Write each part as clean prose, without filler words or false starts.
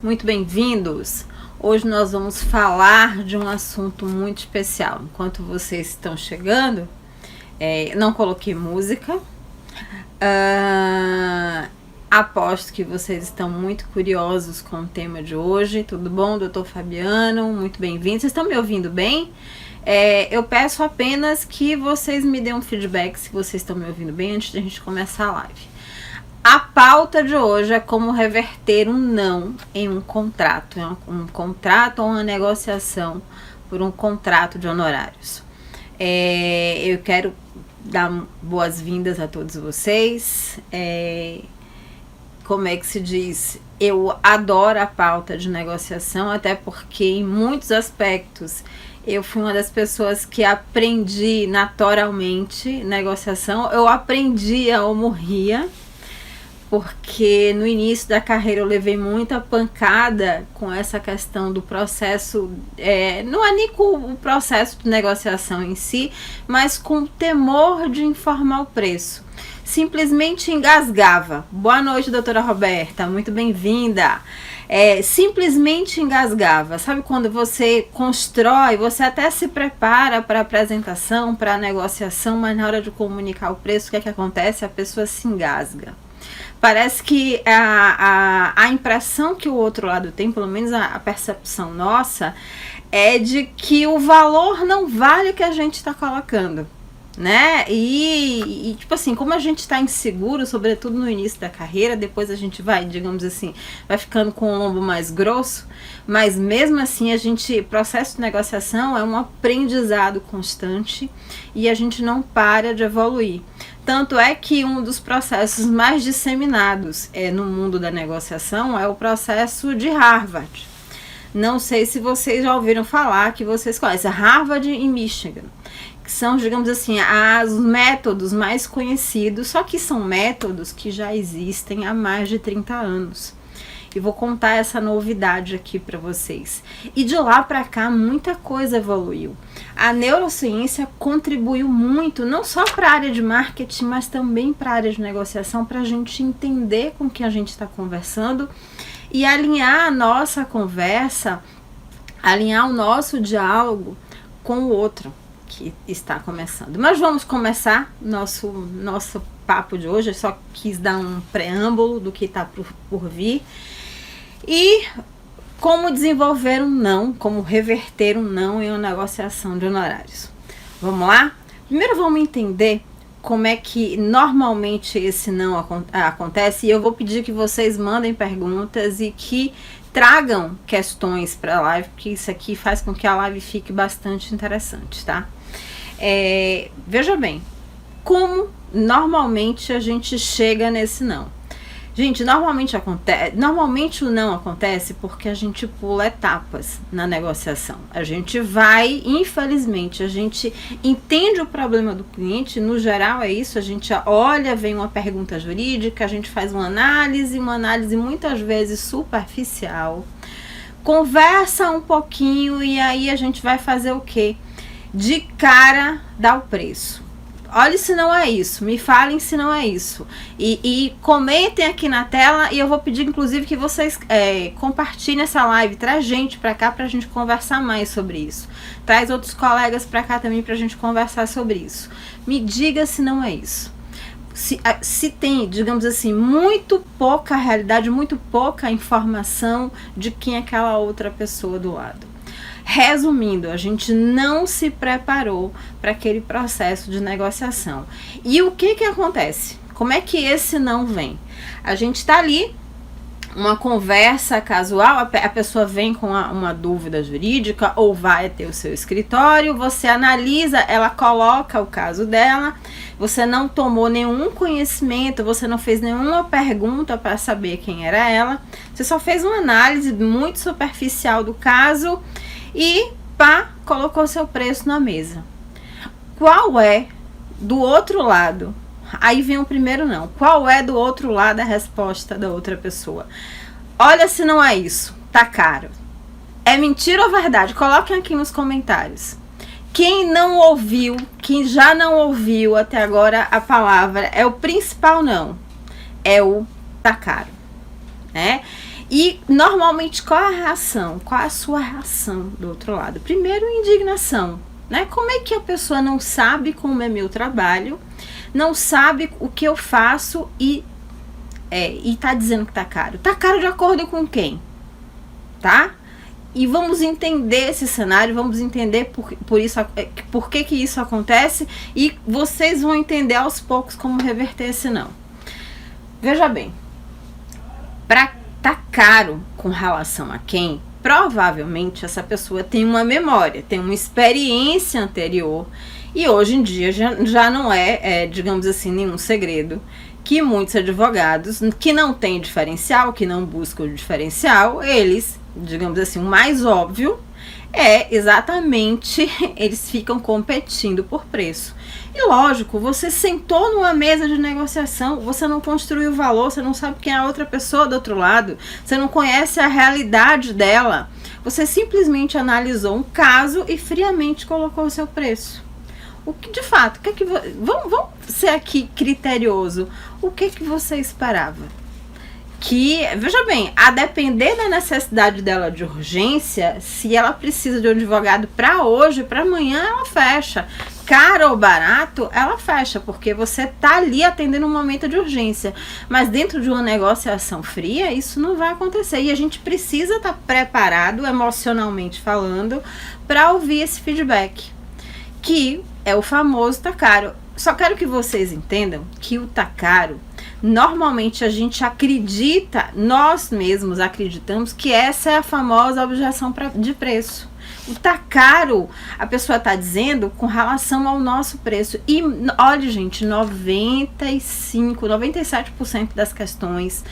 Muito bem-vindos! Hoje nós vamos falar de um assunto muito especial. Enquanto vocês estão chegando, não coloquei música. Aposto que vocês estão muito curiosos com o tema de hoje. Tudo bom, doutor Fabiano? Muito bem-vindo. Vocês estão me ouvindo bem? Eu peço apenas que vocês me dêem um feedback se vocês estão me ouvindo bem antes de a gente começar a live. A pauta de hoje é como reverter um não em um contrato. Um contrato ou uma negociação por um contrato de honorários. Eu quero dar boas-vindas a todos vocês. Como é que se diz? Eu adoro a pauta de negociação, até porque em muitos aspectos eu fui uma das pessoas que aprendi naturalmente negociação. Eu aprendia ou morria, porque no início da carreira eu levei muita pancada com essa questão do processo, não é nem com o processo de negociação em si, mas com o temor de informar o preço. Simplesmente engasgava. Boa noite, doutora Roberta, muito bem-vinda. Simplesmente engasgava. Sabe quando você constrói, você até se prepara para a apresentação, para a negociação, mas na hora de comunicar o preço, o que é que acontece? A pessoa se engasga. Parece que a impressão que o outro lado tem, pelo menos a percepção nossa, é de que o valor não vale o que a gente está colocando, né? E tipo assim, como a gente está inseguro, sobretudo no início da carreira, depois a gente vai, digamos assim, vai ficando com o lombo mais grosso, mas mesmo assim processo de negociação é um aprendizado constante e a gente não para de evoluir. Tanto é que um dos processos mais disseminados no mundo da negociação é o processo de Harvard. Não sei se vocês já ouviram falar, que vocês conhecem, Harvard e Michigan, que são, digamos assim, os métodos mais conhecidos, só que são métodos que já existem há mais de 30 anos. E vou contar essa novidade aqui para vocês. E de lá para cá, muita coisa evoluiu. A neurociência contribuiu muito, não só para a área de marketing, mas também para a área de negociação, para a gente entender com que a gente está conversando e alinhar a nossa conversa, alinhar o nosso diálogo com o outro que está começando. Mas vamos começar nosso papo de hoje. Eu só quis dar um preâmbulo do que está por vir. E como desenvolver um não, como reverter um não em uma negociação de honorários. Vamos lá? Primeiro vamos entender como é que normalmente esse não acontece. E eu vou pedir que vocês mandem perguntas e que tragam questões para a live, porque isso aqui faz com que a live fique bastante interessante, tá? Veja bem, como normalmente a gente chega nesse não. Gente, normalmente o não acontece porque a gente pula etapas na negociação. A gente vai, infelizmente, a gente entende o problema do cliente, no geral é isso, a gente olha, vem uma pergunta jurídica, a gente faz uma análise muitas vezes superficial, conversa um pouquinho e aí a gente vai fazer o quê? De cara dá o preço. Olhe se não é isso, me falem se não é isso. E comentem aqui na tela e eu vou pedir inclusive que vocês compartilhem essa live. Traz gente pra cá pra gente conversar mais sobre isso. Traz outros colegas pra cá também pra gente conversar sobre isso. Me diga se não é isso. Se tem, digamos assim, muito pouca realidade, muito pouca informação de quem é aquela outra pessoa do lado. Resumindo, a gente não se preparou para aquele processo de negociação. E o que acontece? Como é que esse não vem? A gente está ali, uma conversa casual, a pessoa vem com uma dúvida jurídica ou vai até o seu escritório, você analisa, ela coloca o caso dela, você não tomou nenhum conhecimento, você não fez nenhuma pergunta para saber quem era ela, você só fez uma análise muito superficial do caso e colocou seu preço na mesa. Qual é do outro lado? Aí vem o primeiro não. Qual é do outro lado a resposta da outra pessoa? Olha se não é isso, tá caro. É mentira ou verdade? Coloquem aqui nos comentários. Quem não ouviu, quem já não ouviu até agora a palavra, é o principal não. É o tá caro, né? E normalmente qual é a reação? Qual é a sua reação do outro lado? Primeiro, indignação, né? Como é que a pessoa não sabe como é meu trabalho, não sabe o que eu faço e tá dizendo que tá caro? Tá caro de acordo com quem? Tá? E vamos entender esse cenário, vamos entender por que isso acontece, e vocês vão entender aos poucos como reverter esse não. Veja bem, para tá caro com relação a quem, provavelmente essa pessoa tem uma memória, tem uma experiência anterior, e hoje em dia já não digamos assim, nenhum segredo que muitos advogados que não têm diferencial, que não buscam o diferencial, eles, digamos assim, o mais óbvio é exatamente eles ficam competindo por preço. E lógico, você sentou numa mesa de negociação, você não construiu valor, você não sabe quem é a outra pessoa do outro lado, você não conhece a realidade dela, você simplesmente analisou um caso e friamente colocou o seu preço. O que de fato, vamos ser aqui criterioso, o que você esperava? Que, veja bem, a depender da necessidade dela de urgência, se ela precisa de um advogado para hoje, para amanhã, ela fecha. Caro ou barato, ela fecha, porque você tá ali atendendo um momento de urgência. Mas dentro de uma negociação fria, isso não vai acontecer. E a gente precisa estar preparado, emocionalmente falando, para ouvir esse feedback, que é o famoso tá caro. Só quero que vocês entendam que o tá caro, normalmente a gente acredita, nós mesmos acreditamos que essa é a famosa objeção de preço. O tá caro, a pessoa está dizendo com relação ao nosso preço. E olha, gente, 97% das questões,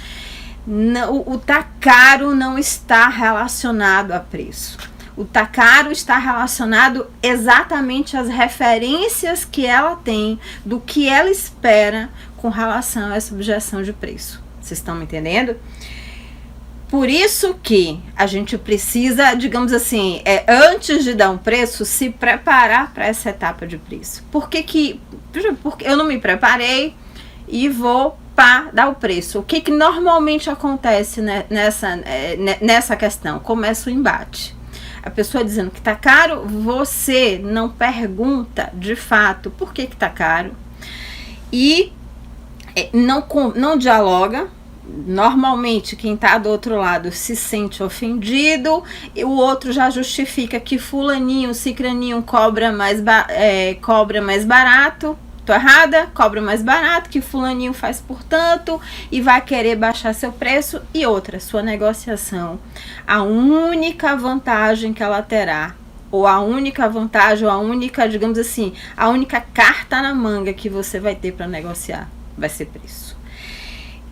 o tá caro não está relacionado a preço. O tá caro está relacionado exatamente às referências que ela tem, do que ela espera com relação a essa objeção de preço. Vocês estão me entendendo? Por isso que a gente precisa, digamos assim, antes de dar um preço, se preparar para essa etapa de preço. Porque eu não me preparei e vou dar o preço. O que normalmente acontece nessa questão? Começa o embate. A pessoa dizendo que tá caro, você não pergunta de fato por que tá caro e não dialoga. Normalmente quem tá do outro lado se sente ofendido e o outro já justifica que fulaninho, cicraninho cobra mais barato. Tô errada? Cobra mais barato, que fulaninho faz por tanto e vai querer baixar seu preço. E outra, sua negociação, a única vantagem que ela terá, ou a única vantagem, ou a única, digamos assim, a única carta na manga que você vai ter para negociar vai ser preço.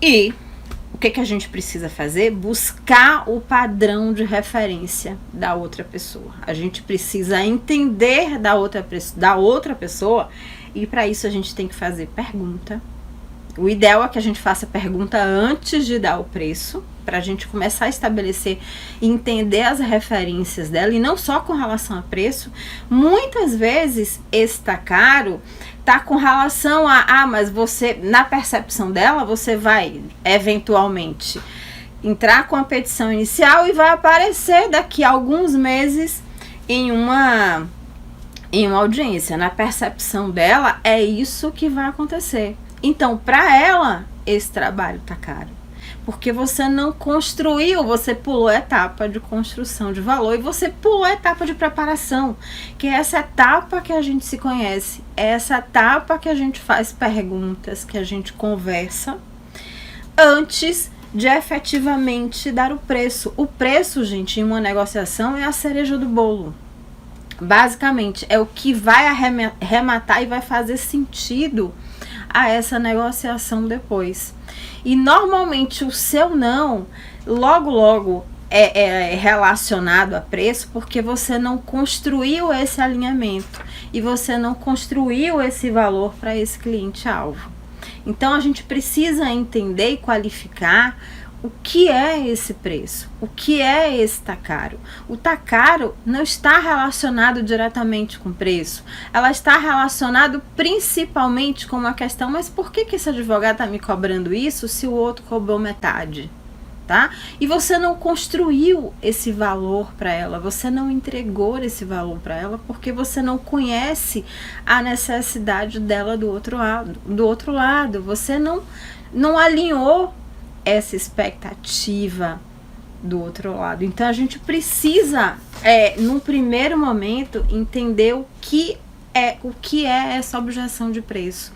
E o que a gente precisa fazer? Buscar o padrão de referência da outra pessoa. A gente precisa entender da outra pessoa. E para isso a gente tem que fazer pergunta. O ideal é que a gente faça pergunta antes de dar o preço, para a gente começar a estabelecer e entender as referências dela, e não só com relação a preço. Muitas vezes esse tá caro tá com relação mas você, na percepção dela, você vai eventualmente entrar com a petição inicial e vai aparecer daqui a alguns meses em uma audiência. Na percepção dela, é isso que vai acontecer. Então, para ela, esse trabalho tá caro. Porque você não construiu, você pulou a etapa de construção de valor e você pulou a etapa de preparação, que é essa etapa que a gente se conhece, é essa etapa que a gente faz perguntas, que a gente conversa, antes de efetivamente dar o preço. O preço, gente, em uma negociação é a cereja do bolo. Basicamente, é o que vai arrematar e vai fazer sentido a essa negociação depois. E normalmente o seu não, logo é relacionado a preço, porque você não construiu esse alinhamento e você não construiu esse valor para esse cliente-alvo. Então a gente precisa entender e qualificar o que é esse preço, o que é esse tá caro. O tá caro não está relacionado diretamente com preço, ela está relacionado principalmente com uma questão, mas por que esse advogado está me cobrando isso se o outro cobrou metade? tá? E você não construiu esse valor para ela, você não entregou esse valor para ela porque você não conhece a necessidade dela do outro lado, você não alinhou essa expectativa do outro lado. Então a gente precisa, num primeiro momento, entender o que é essa objeção de preço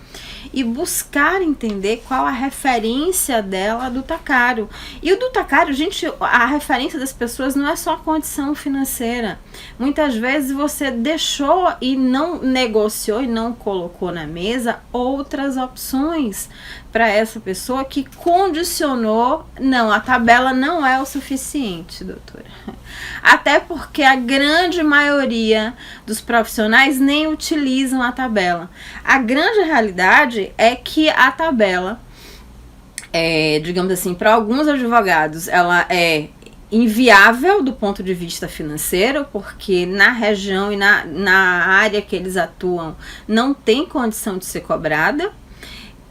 e buscar entender qual a referência dela do Tacário. E o do Tacário, gente, a referência das pessoas não é só a condição financeira. Muitas vezes você deixou e não negociou e não colocou na mesa outras opções para essa pessoa que condicionou, não, a tabela não é o suficiente, doutora. Até porque a grande maioria dos profissionais nem utilizam a tabela. A grande realidade é que a tabela, digamos assim, para alguns advogados, ela é inviável do ponto de vista financeiro, porque na região e na área que eles atuam não tem condição de ser cobrada,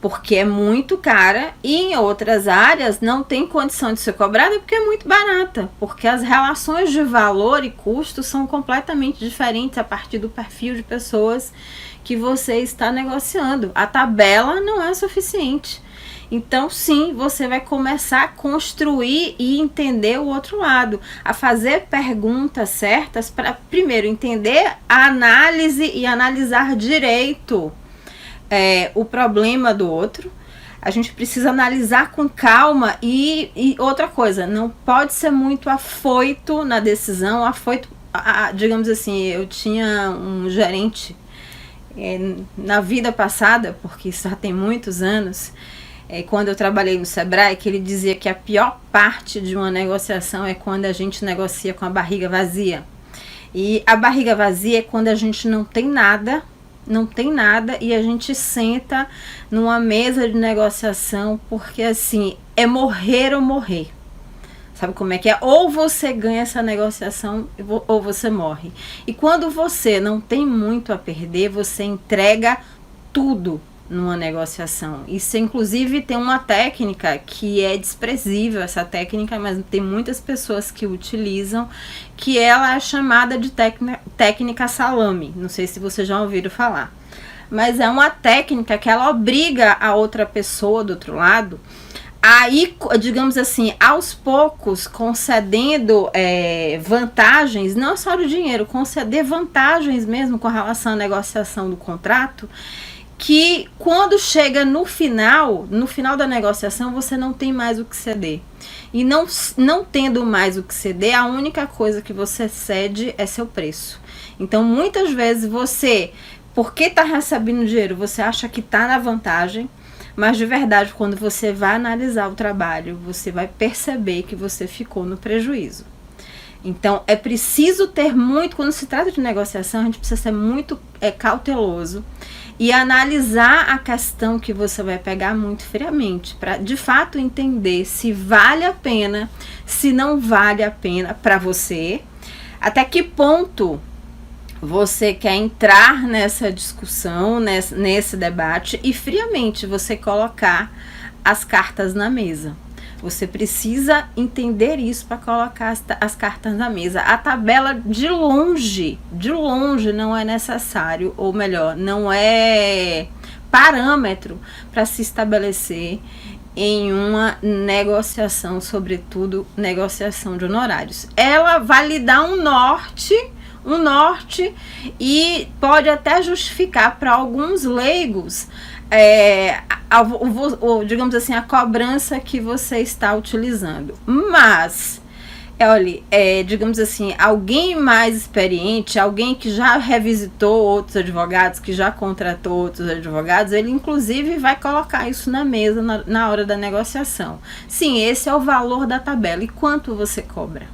porque é muito cara, e em outras áreas não tem condição de ser cobrada porque é muito barata, porque as relações de valor e custo são completamente diferentes a partir do perfil de pessoas que você está negociando. A tabela não é suficiente. Então sim, você vai começar a construir e entender o outro lado, a fazer perguntas certas para primeiro entender a análise e analisar direito o problema do outro. A gente precisa analisar com calma e outra coisa, não pode ser muito afoito na decisão, digamos assim, eu tinha um gerente na vida passada, porque isso já tem muitos anos, quando eu trabalhei no Sebrae, que ele dizia que a pior parte de uma negociação é quando a gente negocia com a barriga vazia. E a barriga vazia é quando a gente não tem nada e a gente senta numa mesa de negociação porque assim, é morrer ou morrer. Sabe como é que é? Ou você ganha essa negociação ou você morre. E quando você não tem muito a perder, você entrega tudo numa negociação. Isso inclusive tem uma técnica que é desprezível, essa técnica, mas tem muitas pessoas que utilizam, que ela é chamada de técnica salame. Não sei se vocês já ouviram falar. Mas é uma técnica que ela obriga a outra pessoa do outro lado a ir, digamos assim, aos poucos concedendo vantagens, não só de dinheiro, conceder vantagens mesmo com relação à negociação do contrato, que quando chega no final da negociação, você não tem mais o que ceder. E não tendo mais o que ceder, a única coisa que você cede é seu preço. Então, muitas vezes você, porque está recebendo dinheiro, você acha que está na vantagem, mas de verdade, quando você vai analisar o trabalho, você vai perceber que você ficou no prejuízo. Então, é preciso ter muito, quando se trata de negociação, a gente precisa ser muito cauteloso e analisar a questão que você vai pegar muito friamente, para de fato entender se vale a pena, se não vale a pena para você, até que ponto você quer entrar nessa discussão, nesse debate e friamente você colocar as cartas na mesa. Você precisa entender isso para colocar as cartas na mesa. A tabela de longe não é necessário, ou melhor, não é parâmetro para se estabelecer em uma negociação, sobretudo negociação de honorários. Ela vai lhe dar um norte e pode até justificar para alguns leigos digamos assim, a cobrança que você está utilizando. Mas, olha, digamos assim, alguém mais experiente, alguém que já revisitou outros advogados, que já contratou outros advogados, ele inclusive vai colocar isso na mesa na hora da negociação. Sim, esse é o valor da tabela. E quanto você cobra?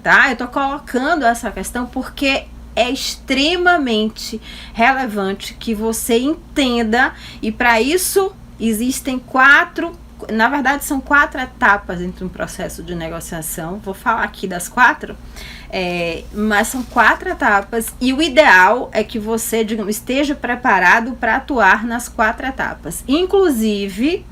Tá? Eu estou colocando essa questão porque é extremamente relevante que você entenda, e para isso existem na verdade são 4 etapas dentro de um processo de negociação. Vou falar aqui das 4, mas são 4 etapas e o ideal é que você, digamos, esteja preparado para atuar nas 4 etapas. Inclusive,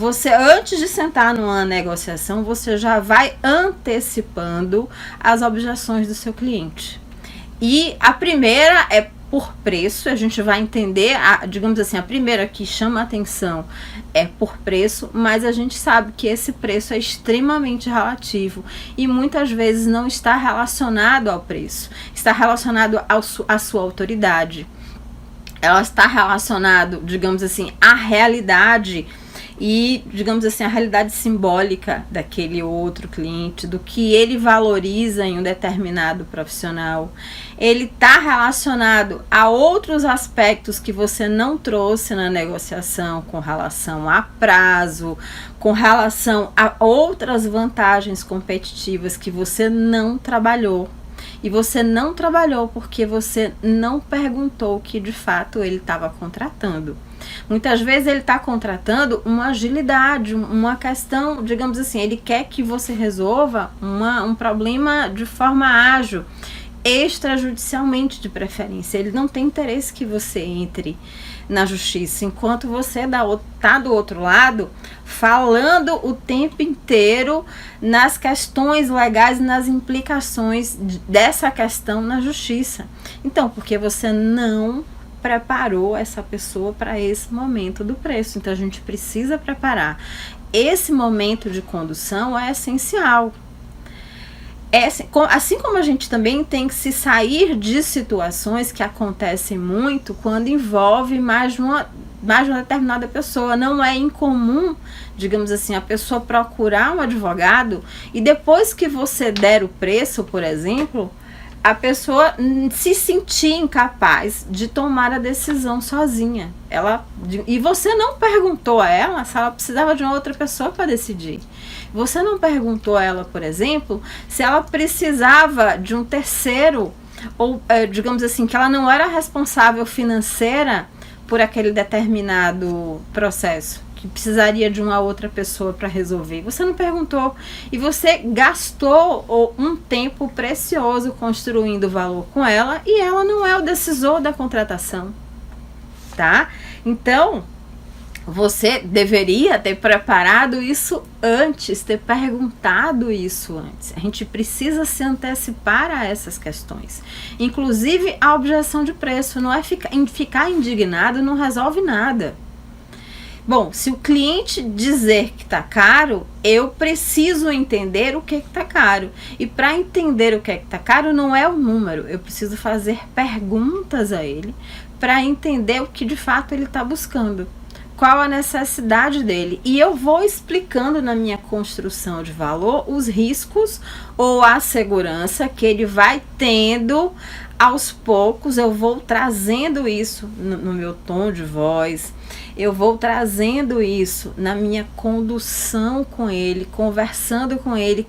você, antes de sentar numa negociação, você já vai antecipando as objeções do seu cliente. E a primeira é por preço, a gente vai entender, digamos assim, a primeira que chama a atenção é por preço, mas a gente sabe que esse preço é extremamente relativo e muitas vezes não está relacionado ao preço, está relacionado à sua autoridade. Ela está relacionado, digamos assim, à realidade e, digamos assim, a realidade simbólica daquele outro cliente, do que ele valoriza em um determinado profissional. Ele está relacionado a outros aspectos que você não trouxe na negociação, com relação a prazo, com relação a outras vantagens competitivas que você não trabalhou. E você não trabalhou porque você não perguntou o que de fato ele estava contratando. Muitas vezes ele está contratando uma agilidade, uma questão, digamos assim, ele quer que você resolva um problema de forma ágil, extrajudicialmente de preferência. Ele não tem interesse que você entre na justiça, enquanto você está do outro lado falando o tempo inteiro nas questões legais, nas implicações dessa questão na justiça. Então, porque você não preparou essa pessoa para esse momento do preço. Então, a gente precisa preparar. Esse momento de condução é essencial. Assim como a gente também tem que se sair de situações que acontecem muito quando envolve mais de uma determinada pessoa. Não é incomum, digamos assim, a pessoa procurar um advogado e depois que você der o preço, por exemplo, a pessoa se sentir incapaz de tomar a decisão sozinha. E você não perguntou a ela se ela precisava de uma outra pessoa para decidir. Você não perguntou a ela, por exemplo, se ela precisava de um terceiro, ou digamos assim, que ela não era responsável financeira por aquele determinado processo, que precisaria de uma outra pessoa para resolver. Você não perguntou e você gastou um tempo precioso construindo valor com ela e ela não é o decisor da contratação, tá? Então, você deveria ter preparado isso antes, ter perguntado isso antes. A gente precisa se antecipar a essas questões. Inclusive, a objeção de preço. Não é ficar indignado, não resolve nada. Bom, se o cliente dizer que está caro, eu preciso entender o que está caro. E para entender o que está caro, não é o número. Eu preciso fazer perguntas a ele para entender o que de fato ele está buscando. Qual a necessidade dele. E eu vou explicando na minha construção de valor os riscos ou a segurança que ele vai tendo aos poucos. Eu vou trazendo isso no meu tom de voz, eu vou trazendo isso na minha condução com ele, conversando com ele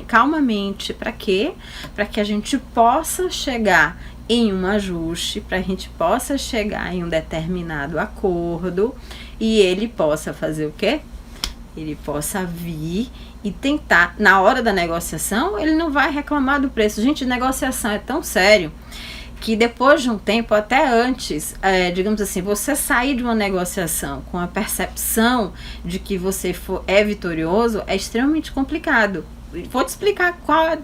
calmamente. Para quê? Para que a gente possa chegar em um ajuste, para a gente possa chegar em um determinado acordo e ele possa fazer o quê? Ele possa vir e tentar, na hora da negociação, ele não vai reclamar do preço. Gente, negociação é tão sério que depois de um tempo, até antes, digamos assim, você sair de uma negociação com a percepção de que você é vitorioso é extremamente complicado. Vou te explicar qual é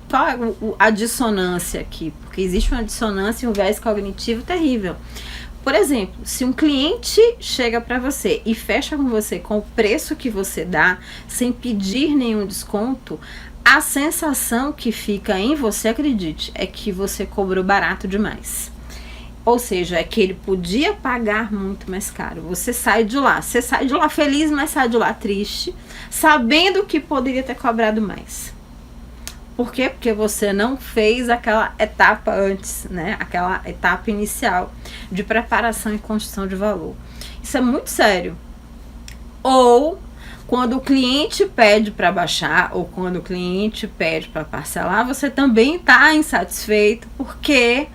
a dissonância aqui, porque existe uma dissonância e um viés cognitivo terrível. Por exemplo, se um cliente chega para você e fecha com você com o preço que você dá, sem pedir nenhum desconto, a sensação que fica em você, acredite, é que você cobrou barato demais. Ou seja, é que ele podia pagar muito mais caro. Você sai de lá feliz, mas sai de lá triste, sabendo que poderia ter cobrado mais. Por quê? Porque você não fez aquela etapa antes, né? Aquela etapa inicial de preparação e construção de valor. Isso é muito sério. Ou quando o cliente pede para baixar, ou quando o cliente pede para parcelar, você também está insatisfeito, porque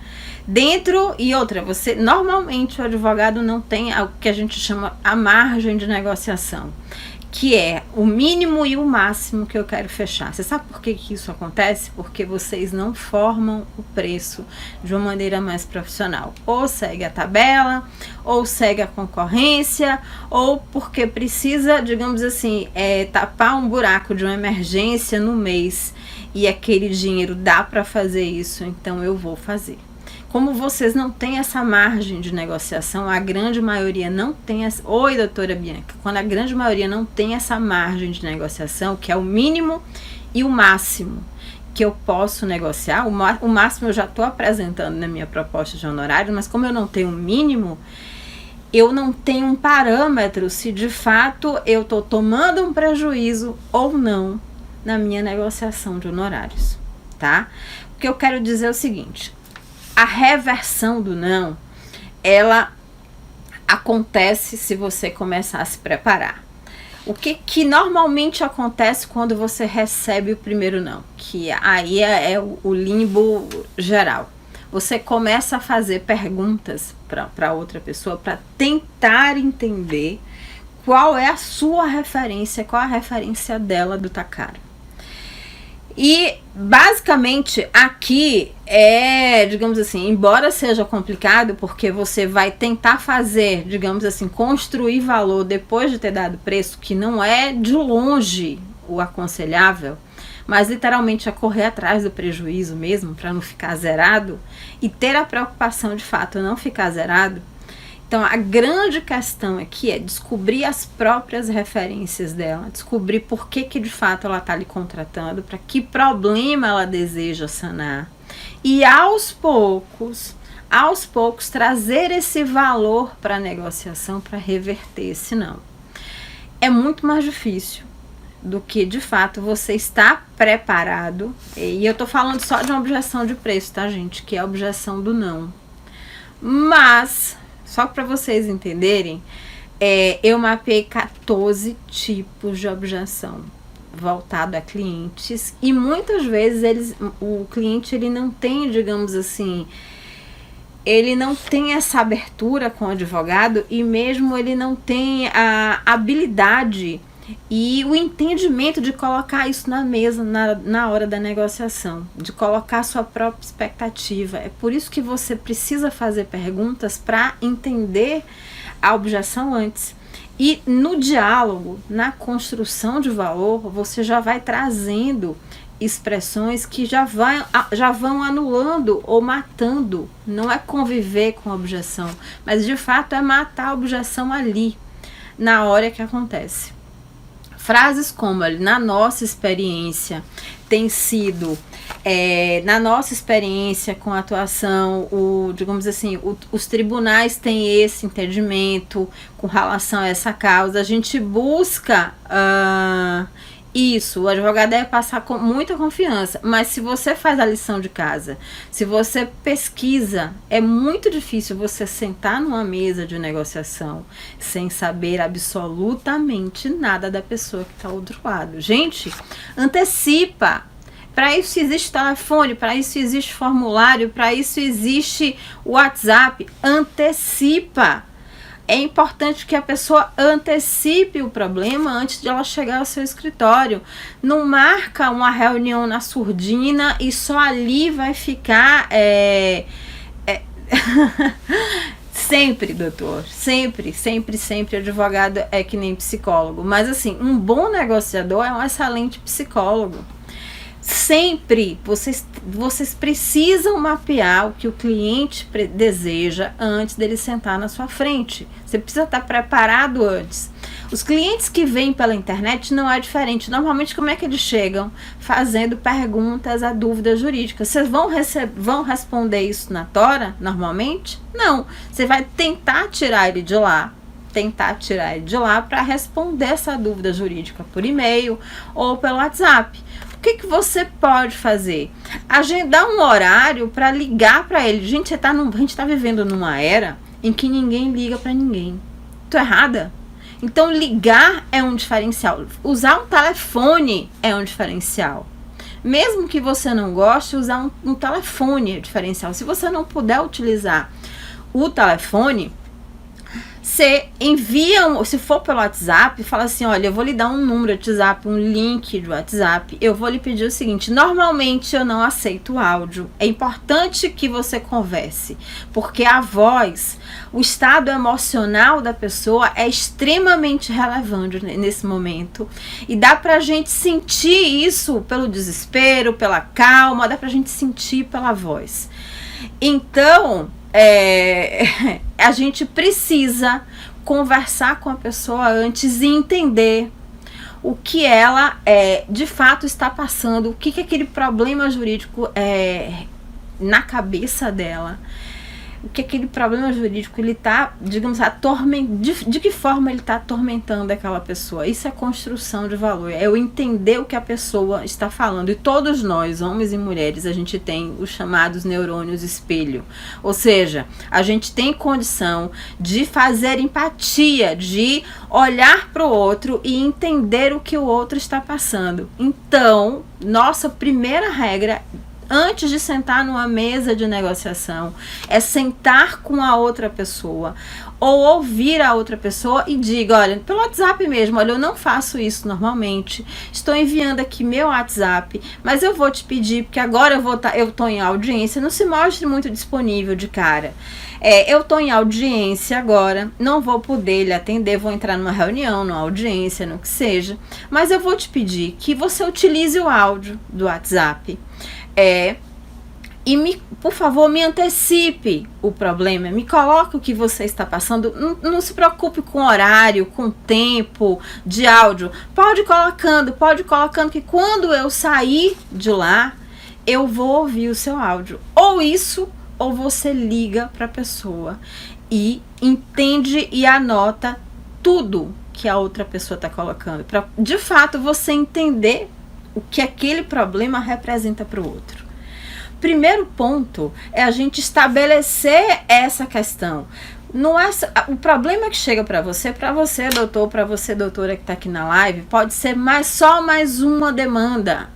dentro e outra, você normalmente o advogado não tem o que a gente chama a margem de negociação, que é o mínimo e o máximo que eu quero fechar. Você sabe por que isso acontece? Porque vocês não formam o preço de uma maneira mais profissional. Ou segue a tabela, ou segue a concorrência, ou porque precisa, digamos assim, tapar um buraco de uma emergência no mês e aquele dinheiro dá para fazer isso, então eu vou fazer. Como vocês não têm essa margem de negociação, a grande maioria não tem essa... Oi, doutora Bianca. Quando a grande maioria não tem essa margem de negociação, que é o mínimo e o máximo que eu posso negociar, o máximo eu já estou apresentando na minha proposta de honorário, mas como eu não tenho um mínimo, eu não tenho um parâmetro se de fato eu estou tomando um prejuízo ou não na minha negociação de honorários, tá? O que eu quero dizer é o seguinte... A reversão do não, ela acontece se você começar a se preparar. O que normalmente acontece quando você recebe o primeiro não? Que aí é o limbo geral. Você começa a fazer perguntas para outra pessoa para tentar entender qual é a sua referência, qual a referência dela do tá caro. E basicamente aqui digamos assim, embora seja complicado, porque você vai tentar fazer, digamos assim, construir valor depois de ter dado preço, que não é de longe o aconselhável, mas literalmente é correr atrás do prejuízo mesmo, para não ficar zerado, e ter a preocupação de fato não ficar zerado. Então, a grande questão aqui é descobrir as próprias referências dela, descobrir por que de fato ela está lhe contratando, para que problema ela deseja sanar. E aos poucos, trazer esse valor para a negociação, para reverter esse não. É muito mais difícil do que de fato você está preparado. E eu estou falando só de uma objeção de preço, tá, gente? Que é a objeção do não. Mas... só para vocês entenderem, eu mapeei 14 tipos de objeção voltado a clientes e muitas vezes o cliente ele não tem, digamos assim, ele não tem essa abertura com o advogado e mesmo ele não tem a habilidade e o entendimento de colocar isso na mesa na hora da negociação, de colocar sua própria expectativa. É por isso que você precisa fazer perguntas para entender a objeção antes. E no diálogo, na construção de valor, você já vai trazendo expressões que já vão anulando ou matando. Não é conviver com a objeção, mas de fato é matar a objeção ali, na hora que acontece. Frases como, na nossa experiência, tem sido, na nossa experiência com a atuação, digamos assim, os tribunais têm esse entendimento com relação a essa causa. A gente busca isso, o advogado deve passar com muita confiança, mas se você faz a lição de casa, se você pesquisa, é muito difícil você sentar numa mesa de negociação sem saber absolutamente nada da pessoa que está ao outro lado. Gente, antecipa. Para isso existe telefone, para isso existe formulário, para isso existe WhatsApp. Antecipa. É importante que a pessoa antecipe o problema antes de ela chegar ao seu escritório. Não marca uma reunião na surdina e só ali vai ficar... Sempre, doutor, sempre, advogado é que nem psicólogo. Mas assim, um bom negociador é um excelente psicólogo. Sempre vocês precisam mapear o que o cliente deseja antes dele sentar na sua frente. Você precisa estar preparado antes. Os clientes que vêm pela internet não é diferente. Normalmente, como é que eles chegam? Fazendo perguntas a dúvidas jurídicas. Vocês vão responder isso na tora, normalmente? Não. Você vai tentar tirar ele de lá para responder essa dúvida jurídica por e-mail ou pelo WhatsApp. O que você pode fazer? Agendar um horário para ligar para ele. Gente, a gente está vivendo numa era em que ninguém liga para ninguém. Tô errada? Então, ligar é um diferencial. Usar um telefone é um diferencial. Mesmo que você não goste, usar um telefone é diferencial. Se você não puder utilizar o telefone, você envia, se for pelo WhatsApp, fala assim, olha, eu vou lhe dar um número de WhatsApp, um link de WhatsApp, eu vou lhe pedir o seguinte, normalmente eu não aceito áudio, é importante que você converse, porque a voz, o estado emocional da pessoa é extremamente relevante nesse momento, e dá pra gente sentir isso pelo desespero, pela calma, dá pra gente sentir pela voz. Então, a gente precisa conversar com a pessoa antes e entender o que ela de fato está passando, o que aquele problema jurídico na cabeça dela, o que aquele problema jurídico ele está, digamos, de que forma ele está atormentando aquela pessoa. Isso é construção de valor, é eu entender o que a pessoa está falando. E todos nós, homens e mulheres, a gente tem os chamados neurônios espelho, ou seja, a gente tem condição de fazer empatia, de olhar para o outro e entender o que o outro está passando. Então, nossa primeira regra antes de sentar numa mesa de negociação é sentar com a outra pessoa ou ouvir a outra pessoa e diga, olha, pelo WhatsApp mesmo, olha, eu não faço isso normalmente, estou enviando aqui meu WhatsApp, mas eu vou te pedir, porque agora eu estou em audiência, não se mostre muito disponível de cara. Eu estou em audiência agora, não vou poder lhe atender, vou entrar numa reunião, numa audiência, no que seja, mas eu vou te pedir que você utilize o áudio do WhatsApp. E por favor, me antecipe o problema, me coloque o que você está passando, não se preocupe com horário, com tempo de áudio, pode colocando que quando eu sair de lá, eu vou ouvir o seu áudio, ou isso, ou você liga para a pessoa e entende e anota tudo que a outra pessoa está colocando, para de fato você entender o que aquele problema representa para o outro. Primeiro ponto é a gente estabelecer essa questão. Não é o problema que chega para você, doutor, para você, doutora, que está aqui na live, pode ser só mais uma demanda.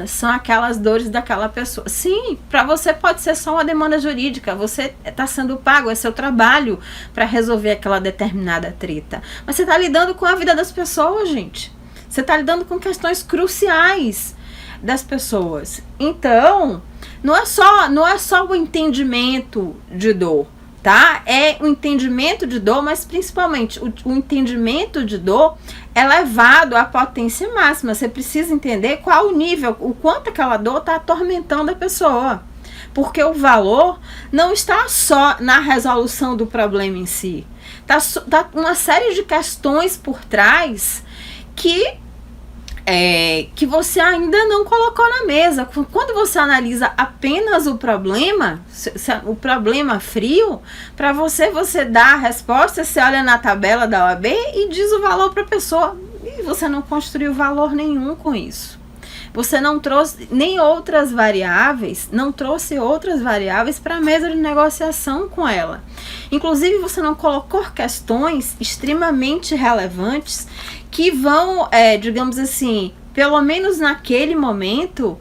São aquelas dores daquela pessoa. Sim, para você pode ser só uma demanda jurídica. Você está sendo pago, é seu trabalho para resolver aquela determinada treta. Mas você está lidando com a vida das pessoas, gente. Você está lidando com questões cruciais das pessoas. Então, não é só o entendimento de dor, tá? É o entendimento de dor, mas principalmente o entendimento de dor é levado à potência máxima. Você precisa entender qual o nível, o quanto aquela dor está atormentando a pessoa. Porque o valor não está só na resolução do problema em si. Tá uma série de questões por trás que você ainda não colocou na mesa. Quando você analisa apenas o problema frio, para você dá a resposta, você olha na tabela da OAB e diz o valor para a pessoa. E você não construiu valor nenhum com isso. Você não trouxe outras variáveis para a mesa de negociação com ela. Inclusive, você não colocou questões extremamente relevantes que vão, digamos assim, pelo menos naquele momento,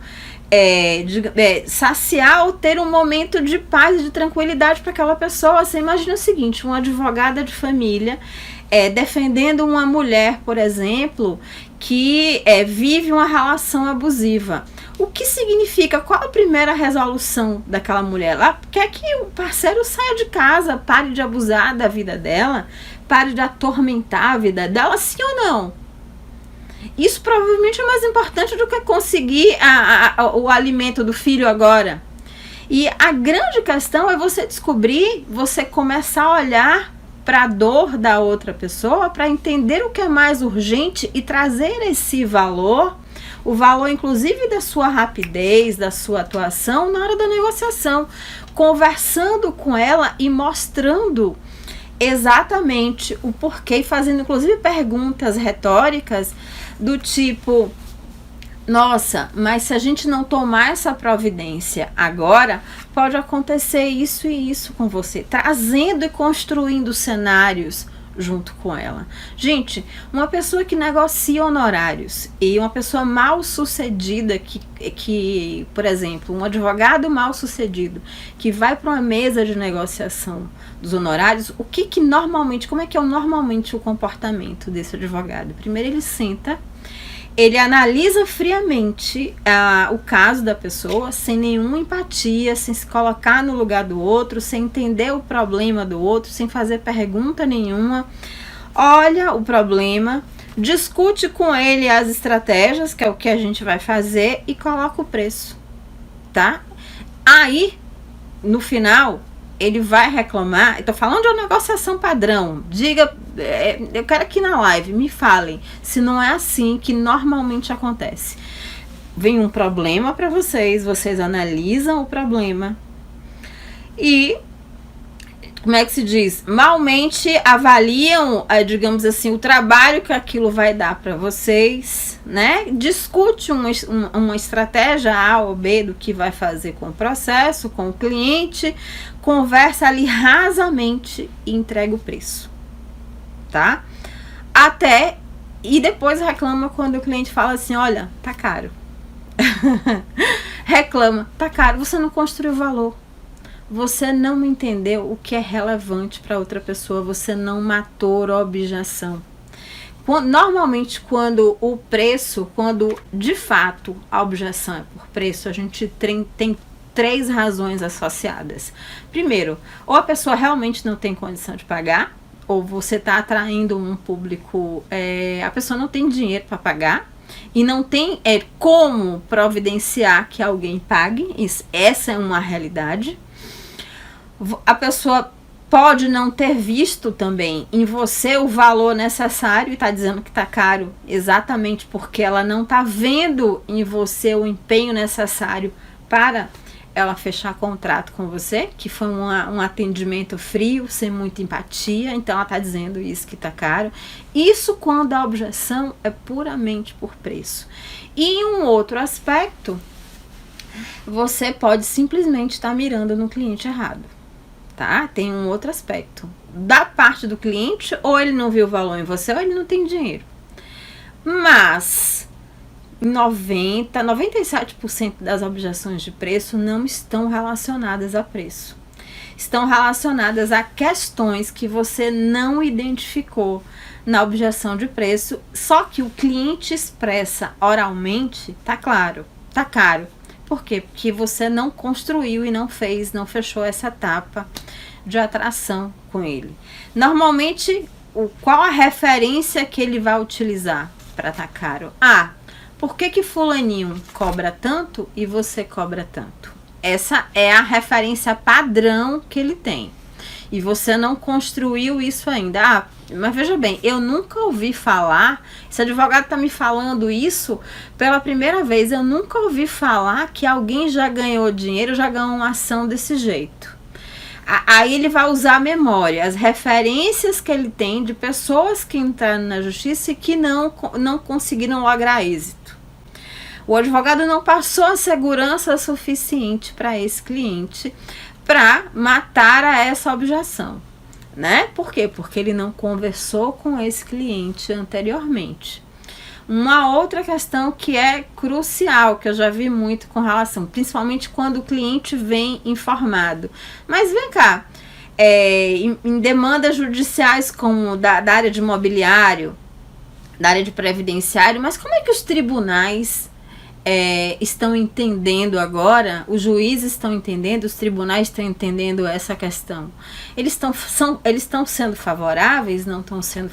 saciar ou ter um momento de paz e de tranquilidade para aquela pessoa. Você imagina o seguinte, uma advogada de família defendendo uma mulher, por exemplo, que vive uma relação abusiva. O que significa? Qual a primeira resolução daquela mulher? Ela quer que o parceiro saia de casa, pare de abusar da vida dela, pare de atormentar a vida dela, sim ou não? Isso provavelmente é mais importante do que conseguir o alimento do filho agora. E a grande questão é você descobrir, você começar a olhar para a dor da outra pessoa, para entender o que é mais urgente e trazer esse valor, o valor inclusive da sua rapidez, da sua atuação na hora da negociação, conversando com ela e mostrando exatamente o porquê, fazendo inclusive perguntas retóricas do tipo: nossa, mas se a gente não tomar essa providência agora, pode acontecer isso e isso com você, trazendo e construindo cenários junto com ela. Gente, uma pessoa que negocia honorários e uma pessoa mal sucedida que, por exemplo, um advogado mal sucedido que vai para uma mesa de negociação dos honorários, como é que é normalmente o comportamento desse advogado? Primeiro ele senta, ele analisa friamente o caso da pessoa, sem nenhuma empatia, sem se colocar no lugar do outro, sem entender o problema do outro, sem fazer pergunta nenhuma. Olha o problema, discute com ele as estratégias, que é o que a gente vai fazer, e coloca o preço, tá? Aí, no final, ele vai reclamar. Eu tô falando de uma negociação padrão. Diga, eu quero aqui na live, me falem se não é assim que normalmente acontece. Vem um problema para vocês analisam o problema e, como é que se diz? Malmente avaliam, digamos assim, o trabalho que aquilo vai dar para vocês, né? Discute uma estratégia A ou B do que vai fazer com o processo, com o cliente, conversa ali rasamente e entrega o preço, tá? E depois reclama quando o cliente fala assim, olha, tá caro. Reclama, tá caro, você não construiu valor. Você não entendeu o que é relevante para outra pessoa, você não matou a objeção. Normalmente, quando de fato a objeção é por preço, a gente tem 3 razões associadas. Primeiro, ou a pessoa realmente não tem condição de pagar, ou você está atraindo um público, a pessoa não tem dinheiro para pagar, e não tem como providenciar que alguém pague, essa é uma realidade. A pessoa pode não ter visto também em você o valor necessário e está dizendo que está caro exatamente porque ela não está vendo em você o empenho necessário para ela fechar contrato com você, que foi um atendimento frio, sem muita empatia, então ela está dizendo isso que está caro. Isso quando a objeção é puramente por preço. E em um outro aspecto, você pode simplesmente estar mirando no cliente errado. Tá? Tem um outro aspecto. Da parte do cliente, ou ele não viu o valor em você, ou ele não tem dinheiro. Mas 97% das objeções de preço não estão relacionadas a preço. Estão relacionadas a questões que você não identificou na objeção de preço, só que o cliente expressa oralmente, tá claro, tá caro. Por quê? Porque você não construiu e não fechou essa etapa de atração com ele. Normalmente, qual a referência que ele vai utilizar para estar caro? Por que fulaninho cobra tanto e você cobra tanto? Essa é a referência padrão que ele tem. E você não construiu isso ainda. Mas veja bem, eu nunca ouvi falar, esse advogado está me falando isso pela primeira vez, eu nunca ouvi falar que alguém já ganhou dinheiro, já ganhou uma ação desse jeito. Aí ele vai usar a memória, as referências que ele tem de pessoas que entraram na justiça e que não conseguiram lograr êxito. O advogado não passou a segurança suficiente para esse cliente para matar a essa objeção, né? Por quê? Porque ele não conversou com esse cliente anteriormente. Uma outra questão que é crucial, que eu já vi muito com relação, principalmente quando o cliente vem informado. Mas vem cá, em demandas judiciais como da área de imobiliário, da área de previdenciário, mas como é que os tribunais estão entendendo agora, os juízes estão entendendo, os tribunais estão entendendo essa questão? Eles estão sendo favoráveis, não estão sendo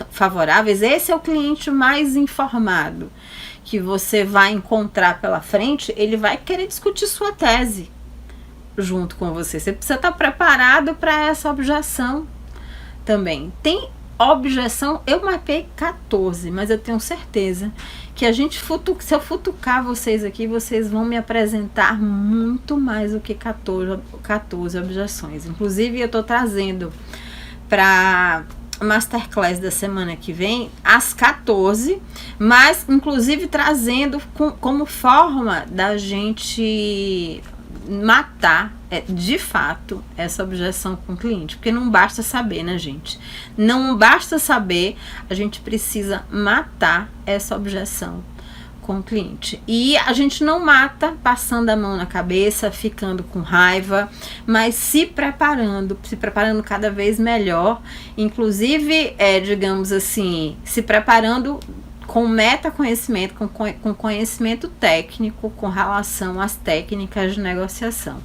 favoráveis? Esse é o cliente mais informado que você vai encontrar pela frente, ele vai querer discutir sua tese junto com você. Você precisa estar preparado para essa objeção também. Tem objeção, eu mapeei 14, mas eu tenho certeza que se eu futucar vocês aqui, vocês vão me apresentar muito mais do que 14 objeções. Inclusive, eu estou trazendo para Masterclass da semana que vem as 14, mas inclusive trazendo como forma da gente matar, de fato, essa objeção com o cliente. Porque não basta saber, né, gente? Não basta saber, a gente precisa matar essa objeção com o cliente. E a gente não mata passando a mão na cabeça, ficando com raiva, mas se preparando cada vez melhor, inclusive, digamos assim, se preparando com metaconhecimento, com conhecimento técnico com relação às técnicas de negociação,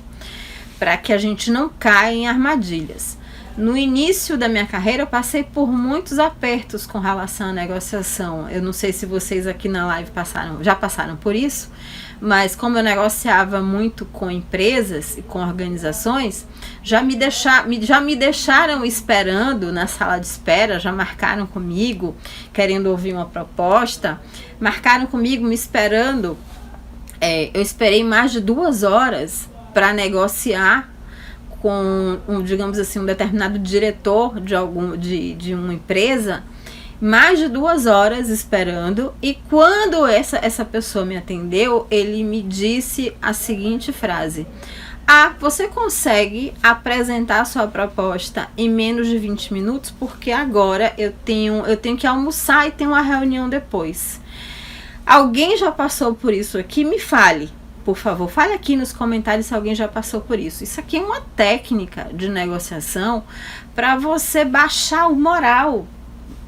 para que a gente não caia em armadilhas. No início da minha carreira, eu passei por muitos apertos com relação à negociação. Eu não sei se vocês aqui na live já passaram por isso, mas como eu negociava muito com empresas e com organizações, já me deixaram esperando na sala de espera, já marcaram comigo, querendo ouvir uma proposta, marcaram comigo me esperando. Eu esperei mais de 2 horas para negociar com digamos assim, um determinado diretor de uma empresa, mais de 2 horas esperando, e quando essa pessoa me atendeu, ele me disse a seguinte frase: você consegue apresentar a sua proposta em menos de 20 minutos, porque agora eu tenho que almoçar e tenho uma reunião depois. Alguém já passou por isso aqui? Me fale. Por favor, fale aqui nos comentários se alguém já passou por isso. Isso aqui é uma técnica de negociação para você baixar o moral,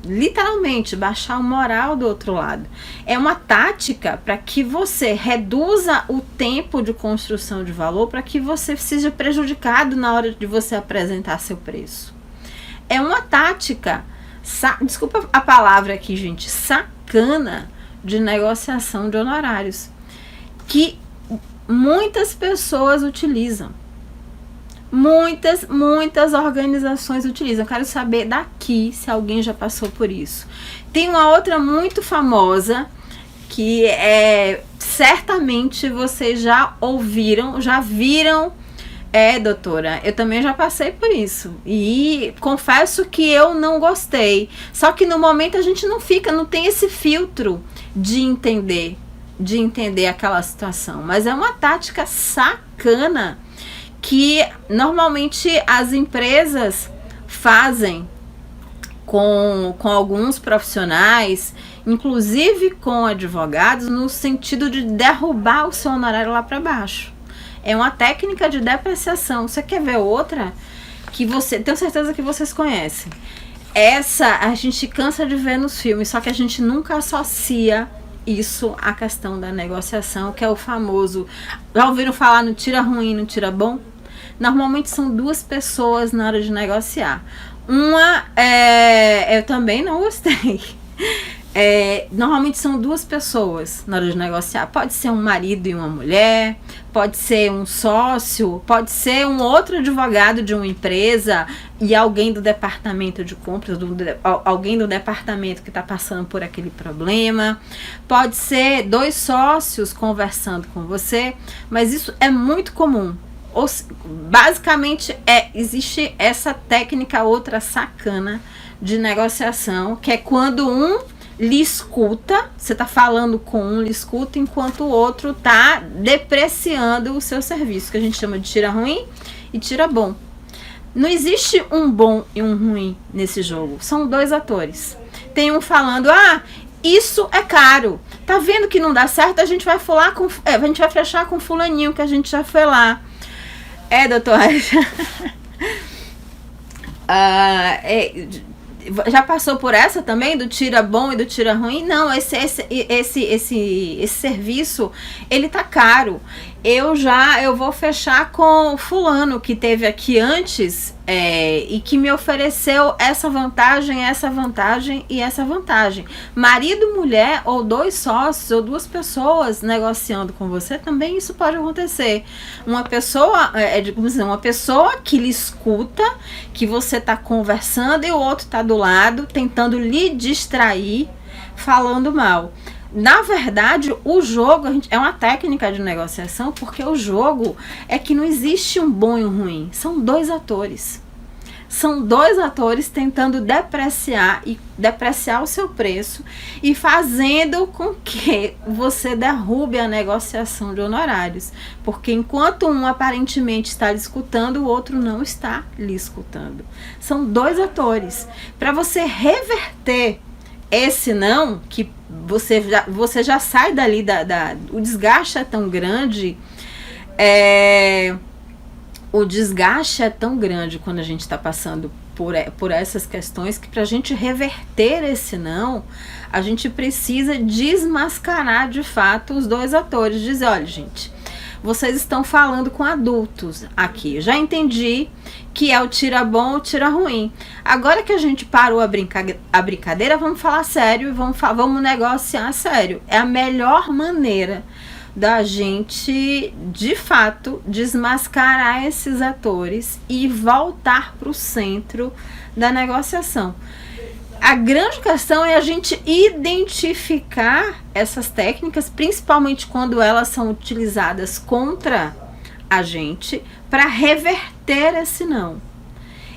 literalmente, baixar o moral do outro lado. É uma tática para que você reduza o tempo de construção de valor, para que você seja prejudicado na hora de você apresentar seu preço. É uma tática, desculpa a palavra aqui, gente, sacana de negociação de honorários, que muitas pessoas utilizam. Muitas organizações utilizam. Eu quero saber daqui se alguém já passou por isso. Tem uma outra muito famosa que certamente vocês já ouviram, já viram. Doutora, eu também já passei por isso. E confesso que eu não gostei. Só que no momento a gente não tem esse filtro de entender aquela situação, mas é uma tática sacana que normalmente as empresas fazem com alguns profissionais, inclusive com advogados, no sentido de derrubar o seu honorário lá para baixo. É uma técnica de depreciação. Você quer ver outra que tenho certeza que vocês conhecem? Essa a gente cansa de ver nos filmes, só que a gente nunca associa isso à questão da negociação, que é o famoso... Já ouviram falar no tira ruim, no tira bom? Normalmente são 2 pessoas na hora de negociar. Uma, eu também não gostei. Normalmente são 2 pessoas na hora de negociar. Pode ser um marido e uma mulher, pode ser um sócio, pode ser um outro advogado de uma empresa e alguém do departamento de compras, alguém do departamento que está passando por aquele problema. Pode ser 2 sócios conversando com você, mas isso é muito comum. Basicamente, existe essa técnica outra sacana de negociação, que é quando um lhe escuta, você está falando com um, lhe escuta, enquanto o outro está depreciando o seu serviço, que a gente chama de tira ruim e tira bom. Não existe um bom e um ruim nesse jogo, são 2 atores. Tem um falando, isso é caro, tá vendo que não dá certo, a gente vai fechar com fulaninho que a gente já foi lá. Doutora, já passou por essa também, do tira bom e do tira ruim? Não, esse serviço, ele tá caro. Eu vou fechar com fulano que teve aqui antes e que me ofereceu essa vantagem e essa vantagem. Marido, mulher ou 2 sócios ou 2 pessoas negociando com você, também isso pode acontecer. Uma pessoa que lhe escuta, que você está conversando e o outro está do lado tentando lhe distrair, falando mal. Na verdade, o jogo é uma técnica de negociação, porque o jogo é que não existe um bom e um ruim. São 2 atores. São dois atores tentando depreciar o seu preço e fazendo com que você derrube a negociação de honorários. Porque enquanto um aparentemente está lhe escutando, o outro não está lhe escutando. São dois atores. Para você reverter esse não, que você já sai dali, o desgaste é tão grande, o desgaste é tão grande quando a gente está passando por essas questões, que para a gente reverter esse não, a gente precisa desmascarar de fato os dois atores. Dizer, olha gente, vocês estão falando com adultos aqui, já entendi que é o tira bom ou tira ruim. Agora que a gente parou a brincadeira, vamos falar sério e vamos negociar sério. É a melhor maneira da gente, de fato, desmascarar esses atores e voltar para o centro da negociação. A grande questão é a gente identificar essas técnicas, principalmente quando elas são utilizadas contra a gente, para reverter esse não.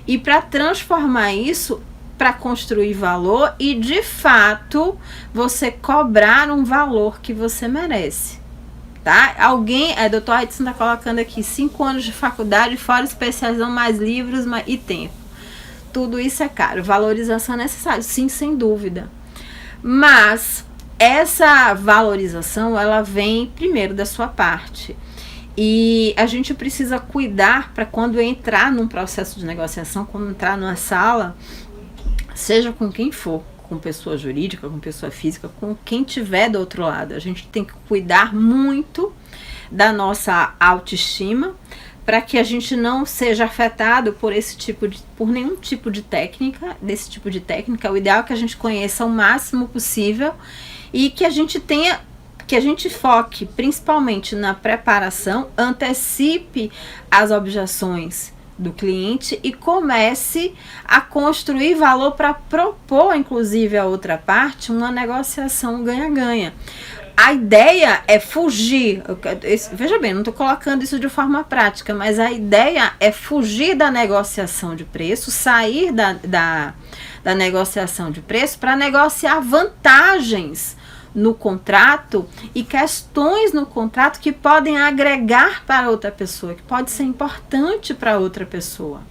E para transformar isso, para construir valor e, de fato, você cobrar um valor que você merece. Tá? Dr. Edson está colocando aqui 5 anos de faculdade, fora especialização, mais livros e tempo. Tudo isso é caro. Valorização é necessário, sim, sem dúvida. Mas essa valorização, ela vem primeiro da sua parte. E a gente precisa cuidar para quando entrar num processo de negociação, quando entrar numa sala, seja com quem for, com pessoa jurídica, com pessoa física, com quem tiver do outro lado. A gente tem que cuidar muito da nossa autoestima para que a gente não seja afetado por nenhum tipo de técnica, desse tipo de técnica. O ideal é que a gente conheça o máximo possível e que a gente foque principalmente na preparação, antecipe as objeções do cliente e comece a construir valor para propor, inclusive, a outra parte uma negociação ganha-ganha. A ideia é fugir, veja bem, não estou colocando isso de forma prática, mas a ideia é fugir da negociação de preço, sair da negociação de preço para negociar vantagens no contrato e questões no contrato que podem agregar para outra pessoa, que pode ser importante para outra pessoa,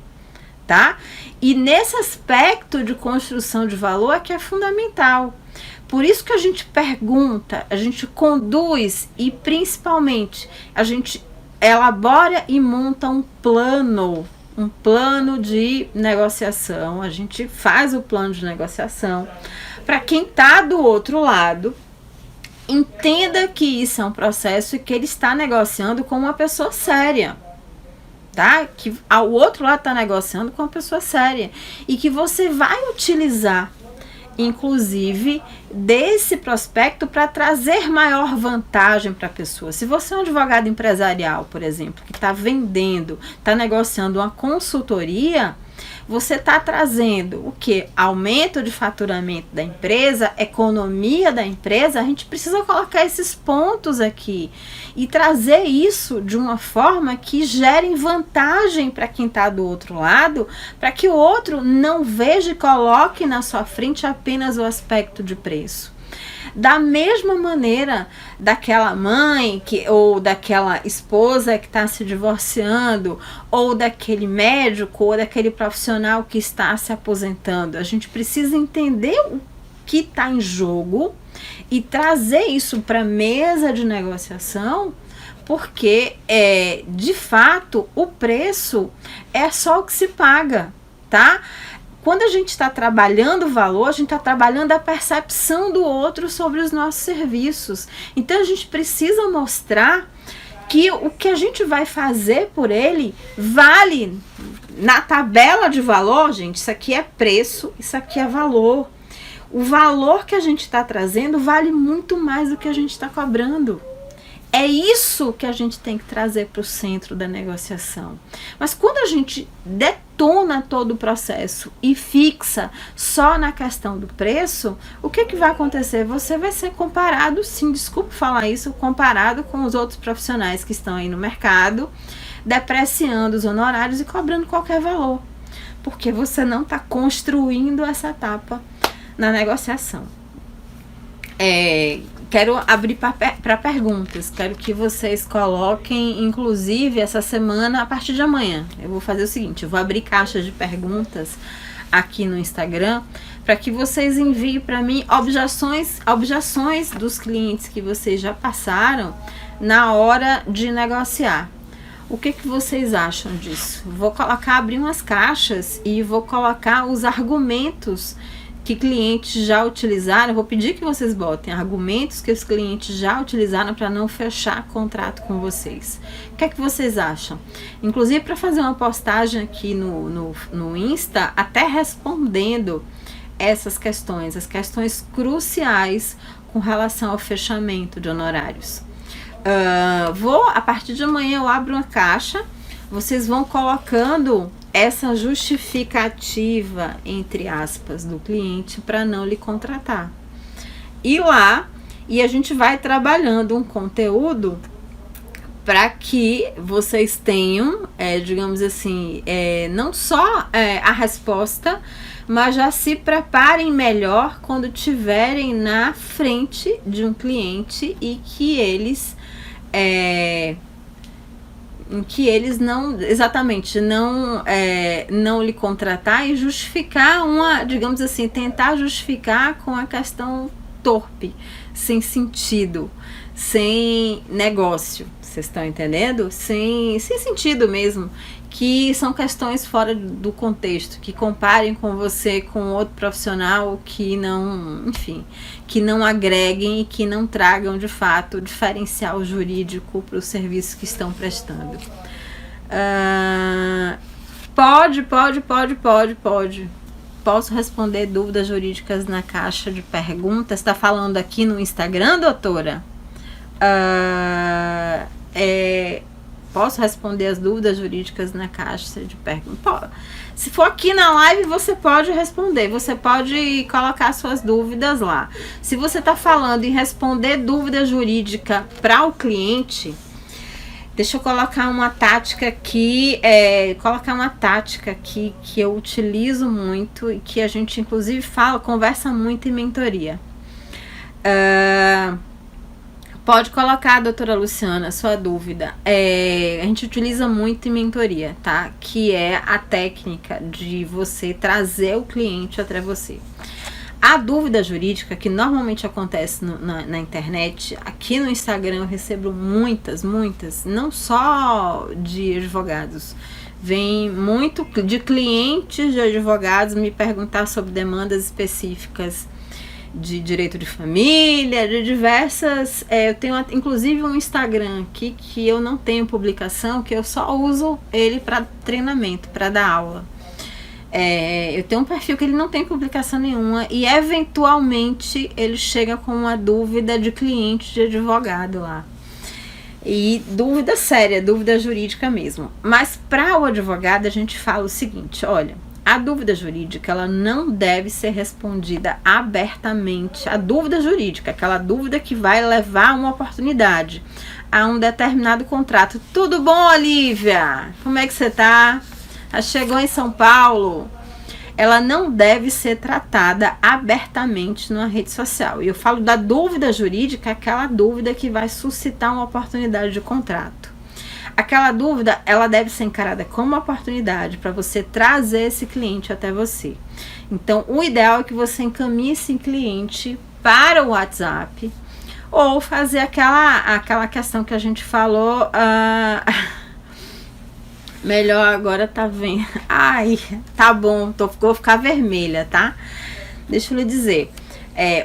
tá? E nesse aspecto de construção de valor é que é fundamental. Por isso que a gente pergunta, a gente conduz e principalmente a gente elabora e monta um plano de negociação. A gente faz o plano de negociação para quem está do outro lado entenda que isso é um processo e que ele está negociando com uma pessoa séria, tá? Que o outro lado está negociando com uma pessoa séria e que você vai utilizar, inclusive, desse prospecto para trazer maior vantagem para a pessoa. Se você é um advogado empresarial, por exemplo, que está vendendo, está negociando uma consultoria, você está trazendo o que? Aumento de faturamento da empresa, economia da empresa. A gente precisa colocar esses pontos aqui e trazer isso de uma forma que gere vantagem para quem está do outro lado, para que o outro não veja e coloque na sua frente apenas o aspecto de preço. Da mesma maneira daquela mãe ou daquela esposa que está se divorciando, ou daquele médico ou daquele profissional que está se aposentando. A gente precisa entender o que está em jogo e trazer isso para a mesa de negociação, porque de fato o preço é só o que se paga, tá? Quando a gente está trabalhando o valor, a gente está trabalhando a percepção do outro sobre os nossos serviços. Então a gente precisa mostrar que o que a gente vai fazer por ele vale na tabela de valor, gente. Isso aqui é preço, isso aqui é valor. O valor que a gente está trazendo vale muito mais do que a gente está cobrando. É isso que a gente tem que trazer para o centro da negociação. Mas quando a gente detona todo o processo e fixa só na questão do preço, o que vai acontecer? Você vai ser comparado, sim, desculpe falar isso, comparado com os outros profissionais que estão aí no mercado, depreciando os honorários e cobrando qualquer valor. porque você não está construindo essa etapa na negociação. Quero abrir para perguntas. Quero que vocês coloquem, inclusive, essa semana, a partir de amanhã. Eu vou fazer o seguinte, eu vou abrir caixas de perguntas aqui no Instagram, para que vocês enviem para mim objeções dos clientes que vocês já passaram na hora de negociar. O que vocês acham disso? Vou abrir umas caixas e vou colocar os argumentos que clientes já utilizaram. Eu vou pedir que vocês botem argumentos que os clientes já utilizaram para não fechar contrato com vocês. O que vocês acham? Inclusive para fazer uma postagem aqui no Insta, até respondendo essas questões, as questões cruciais com relação ao fechamento de honorários. A partir de amanhã eu abro uma caixa, vocês vão colocando essa justificativa, entre aspas, do cliente para não lhe contratar. E a gente vai trabalhando um conteúdo para que vocês tenham, digamos assim, não só a resposta, mas já se preparem melhor quando tiverem na frente de um cliente e que eles não lhe contratar e justificar digamos assim, tentar justificar com a questão torpe, sem sentido, sem negócio, vocês estão entendendo? Sem sentido mesmo, que são questões fora do contexto, que comparem com você com outro profissional que não agreguem e que não tragam de fato diferencial jurídico para o serviço que estão prestando. Pode. Posso responder dúvidas jurídicas na caixa de perguntas? Está falando aqui no Instagram, doutora? Posso responder as dúvidas jurídicas na caixa de perguntas? Se for aqui na live, você pode responder. Você pode colocar suas dúvidas lá. Se você está falando em responder dúvida jurídica para o cliente, deixa eu colocar uma tática aqui. Que eu utilizo muito e que a gente inclusive conversa muito em mentoria. Pode colocar, doutora Luciana, sua dúvida. A gente utiliza muito em mentoria, tá? Que é a técnica de você trazer o cliente até você. A dúvida jurídica, que normalmente acontece na internet, aqui no Instagram eu recebo muitas, não só de advogados. Vem muito de clientes de advogados me perguntar sobre demandas específicas de direito de família, de diversas... eu tenho inclusive um Instagram aqui que eu não tenho publicação, que eu só uso ele para treinamento, para dar aula. Eu tenho um perfil que ele não tem publicação nenhuma e eventualmente ele chega com uma dúvida de cliente de advogado lá. E dúvida séria, dúvida jurídica mesmo. Mas para o advogado a gente fala o seguinte, olha... A dúvida jurídica, ela não deve ser respondida abertamente. A dúvida jurídica, aquela dúvida que vai levar a uma oportunidade, a um determinado contrato. Tudo bom, Olivia? Como é que você tá? Chegou em São Paulo? Ela não deve ser tratada abertamente numa rede social. E eu falo da dúvida jurídica, aquela dúvida que vai suscitar uma oportunidade de contrato. Aquela dúvida, ela deve ser encarada como uma oportunidade para você trazer esse cliente até você. Então, o ideal é que você encaminhe esse cliente para o WhatsApp ou fazer aquela questão que a gente falou. Melhor agora, tá vendo? Ai, tá bom, vou ficar vermelha, tá? Deixa eu lhe dizer.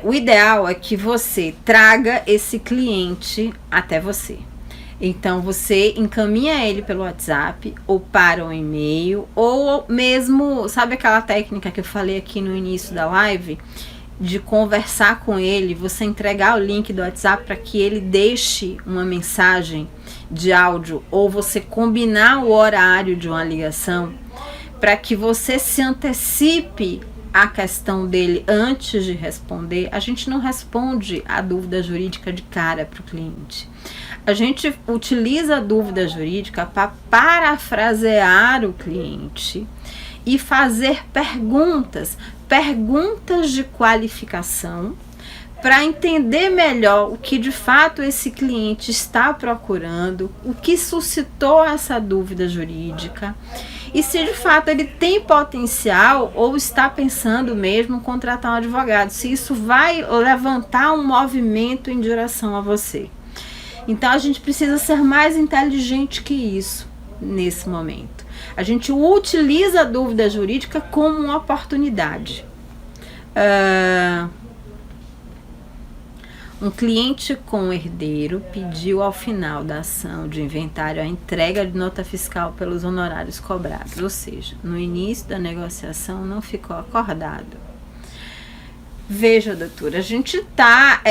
O ideal é que você traga esse cliente até você. Então, você encaminha ele pelo WhatsApp ou para um e-mail, ou mesmo, sabe aquela técnica que eu falei aqui no início da live? De conversar com ele, você entregar o link do WhatsApp para que ele deixe uma mensagem de áudio, ou você combinar o horário de uma ligação, para que você se antecipe a questão dele antes de responder. A gente não responde a dúvida jurídica de cara para o cliente. A gente utiliza a dúvida jurídica para parafrasear o cliente e fazer perguntas de qualificação, para entender melhor o que de fato esse cliente está procurando, o que suscitou essa dúvida jurídica e se de fato ele tem potencial ou está pensando mesmo em contratar um advogado, se isso vai levantar um movimento em direção a você. Então a gente precisa ser mais inteligente que isso nesse momento. A gente utiliza a dúvida jurídica como uma oportunidade. Um cliente com herdeiro pediu ao final da ação de inventário a entrega de nota fiscal pelos honorários cobrados, ou seja, no início da negociação não ficou acordado. Veja, doutora, a gente tá,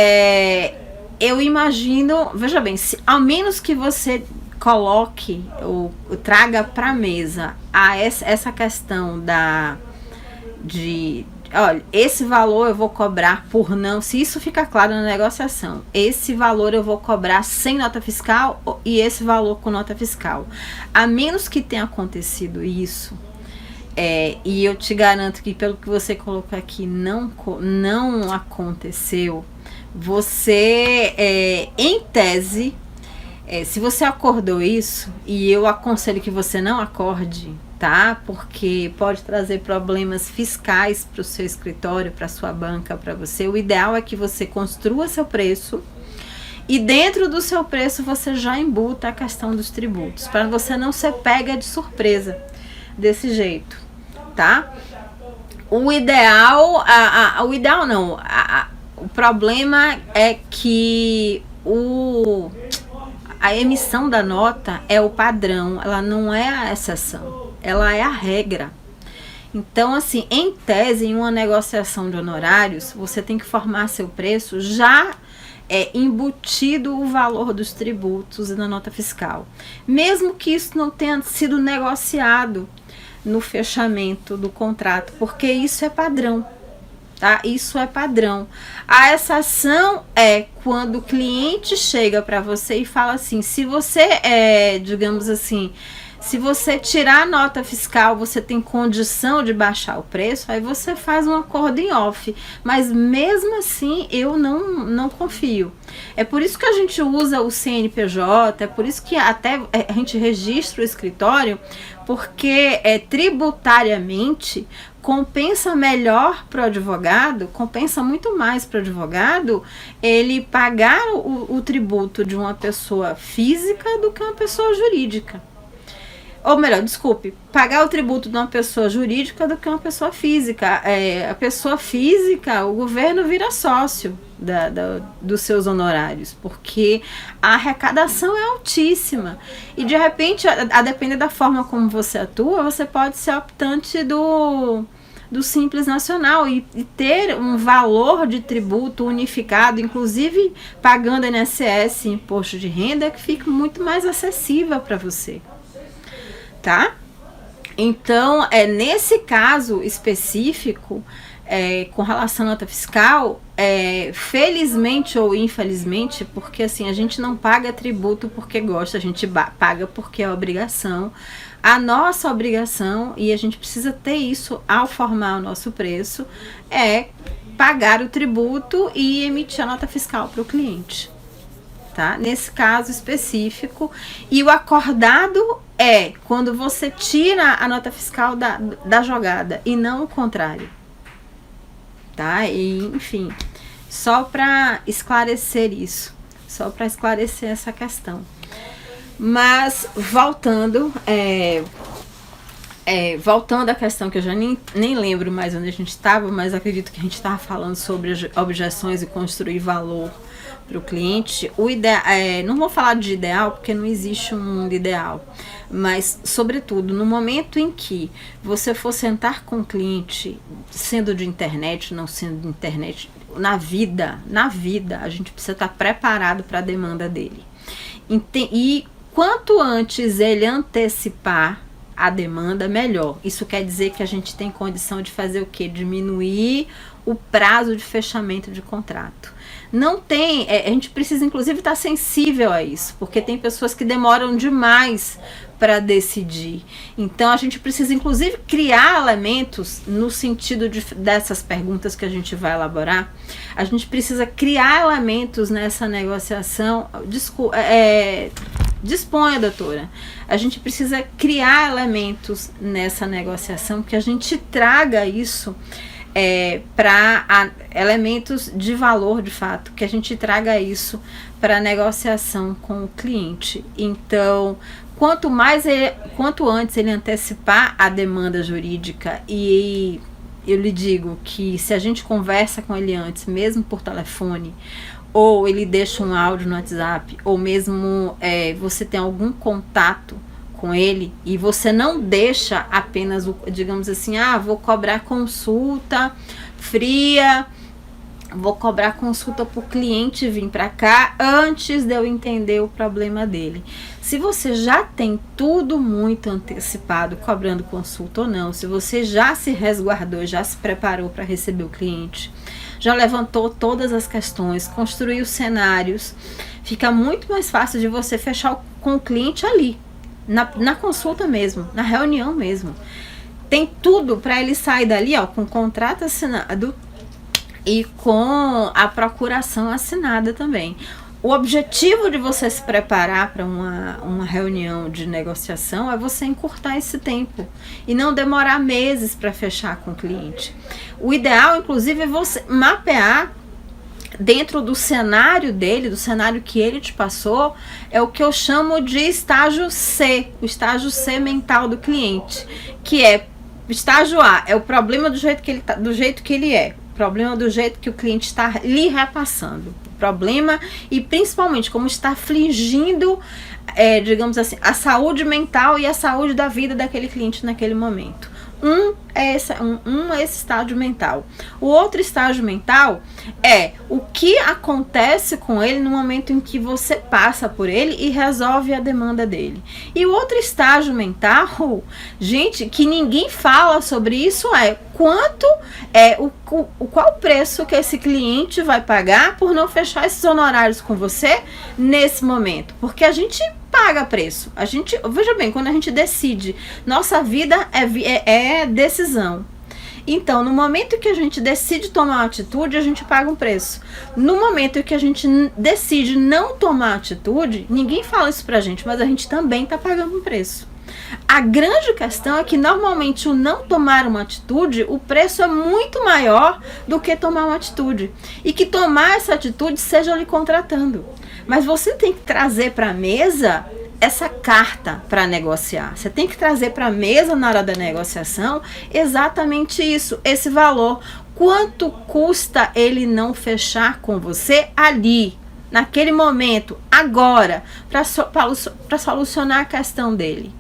eu imagino, veja bem, ao menos que você coloque ou traga para a mesa essa questão olha, esse valor eu vou cobrar por não, se isso fica claro na negociação, esse valor eu vou cobrar sem nota fiscal e esse valor com nota fiscal. A menos que tenha acontecido isso, e eu te garanto que pelo que você colocou aqui não aconteceu, você, em tese, se você acordou isso, e eu aconselho que você não acorde, tá? Porque pode trazer problemas fiscais para o seu escritório, para sua banca, para você. O ideal é que você construa seu preço e dentro do seu preço você já embuta a questão dos tributos, para você não ser pega de surpresa desse jeito, tá? O ideal, o problema é que a emissão da nota é o padrão, ela não é a exceção. Ela é a regra. Então, assim, em tese, em uma negociação de honorários, você tem que formar seu preço já embutido o valor dos tributos e da nota fiscal. Mesmo que isso não tenha sido negociado no fechamento do contrato, porque isso é padrão. Tá? Isso é padrão. A exceção é quando o cliente chega para você e fala assim, se você, digamos assim, se você tirar a nota fiscal, você tem condição de baixar o preço, aí você faz um acordo em off. Mas mesmo assim, eu não confio. É por isso que a gente usa o CNPJ, é por isso que até a gente registra o escritório, porque tributariamente compensa melhor para o advogado, compensa muito mais para o advogado ele pagar o tributo de uma pessoa física do que uma pessoa jurídica. Ou melhor, desculpe, pagar o tributo de uma pessoa jurídica do que uma pessoa física. A pessoa física, o governo vira sócio dos seus honorários, porque a arrecadação é altíssima. E de repente, a depender da forma como você atua, você pode ser optante do Simples Nacional e ter um valor de tributo unificado, inclusive pagando INSS, imposto de renda, que fica muito mais acessível para você. Tá? Então, nesse caso específico, com relação à nota fiscal, felizmente ou infelizmente, porque assim, a gente não paga tributo porque gosta, a gente paga porque é obrigação. A nossa obrigação, e a gente precisa ter isso ao formar o nosso preço, é pagar o tributo e emitir a nota fiscal para o cliente. Tá? Nesse caso específico, e o acordado é quando você tira a nota fiscal da jogada e não o contrário, tá? E, enfim, só para esclarecer isso, só para esclarecer essa questão. Mas voltando à questão que eu já nem lembro mais onde a gente estava, mas acredito que a gente estava falando sobre objeções e construir valor para o cliente. O ideal, não vou falar de ideal porque não existe um mundo ideal, mas sobretudo no momento em que você for sentar com o cliente, sendo de internet, não sendo de internet, na vida a gente precisa estar preparado para a demanda dele. E quanto antes ele antecipar a demanda, melhor. Isso quer dizer que a gente tem condição de fazer o quê? Diminuir o prazo de fechamento de contrato. Não tem, a gente precisa inclusive estar sensível a isso, porque tem pessoas que demoram demais para decidir. Então a gente precisa inclusive criar elementos no sentido dessas perguntas que a gente vai elaborar. A gente precisa criar elementos nessa negociação. Disponha, doutora. A gente precisa criar elementos nessa negociação que a gente traga isso para elementos de valor, de fato, que a gente traga isso para a negociação com o cliente. Então, quanto antes ele antecipar a demanda jurídica, e eu lhe digo que se a gente conversa com ele antes, mesmo por telefone, ou ele deixa um áudio no WhatsApp, ou mesmo você tem algum contato com ele e você não deixa apenas, digamos assim, vou cobrar consulta fria, vou cobrar consulta para o cliente vir para cá antes de eu entender o problema dele. Se você já tem tudo muito antecipado, cobrando consulta ou não, se você já se resguardou, já se preparou para receber o cliente, já levantou todas as questões, construiu cenários, fica muito mais fácil de você fechar com o cliente ali, na consulta mesmo, na reunião mesmo. Tem tudo para ele sair dali, com o contrato assinado e com a procuração assinada também. O objetivo de você se preparar para uma reunião de negociação é você encurtar esse tempo e não demorar meses para fechar com o cliente. O ideal, inclusive, é você mapear dentro do cenário dele, do cenário que ele te passou, é o que eu chamo de estágio C, o estágio C mental do cliente, que é estágio A, é o problema do jeito que ele tá, do jeito que ele é, o problema do jeito que o cliente está lhe repassando, o problema e principalmente como está afligindo, digamos assim, a saúde mental e a saúde da vida daquele cliente naquele momento. É esse estágio mental. O outro estágio mental é o que acontece com ele no momento em que você passa por ele e resolve a demanda dele. E o outro estágio mental, gente, que ninguém fala sobre isso, qual o preço que esse cliente vai pagar por não fechar esses honorários com você nesse momento. Porque a gente paga preço. Veja bem, quando a gente decide, nossa vida é decisão. Então, no momento que a gente decide tomar uma atitude, a gente paga um preço. No momento que a gente decide não tomar atitude, ninguém fala isso pra gente, mas a gente também tá pagando um preço. A grande questão é que normalmente o não tomar uma atitude, o preço é muito maior do que tomar uma atitude. E que tomar essa atitude seja lhe contratando. Mas você tem que trazer para a mesa essa carta para negociar. Você tem que trazer para a mesa na hora da negociação exatamente isso, esse valor. Quanto custa ele não fechar com você ali, naquele momento, agora, para solucionar a questão dele?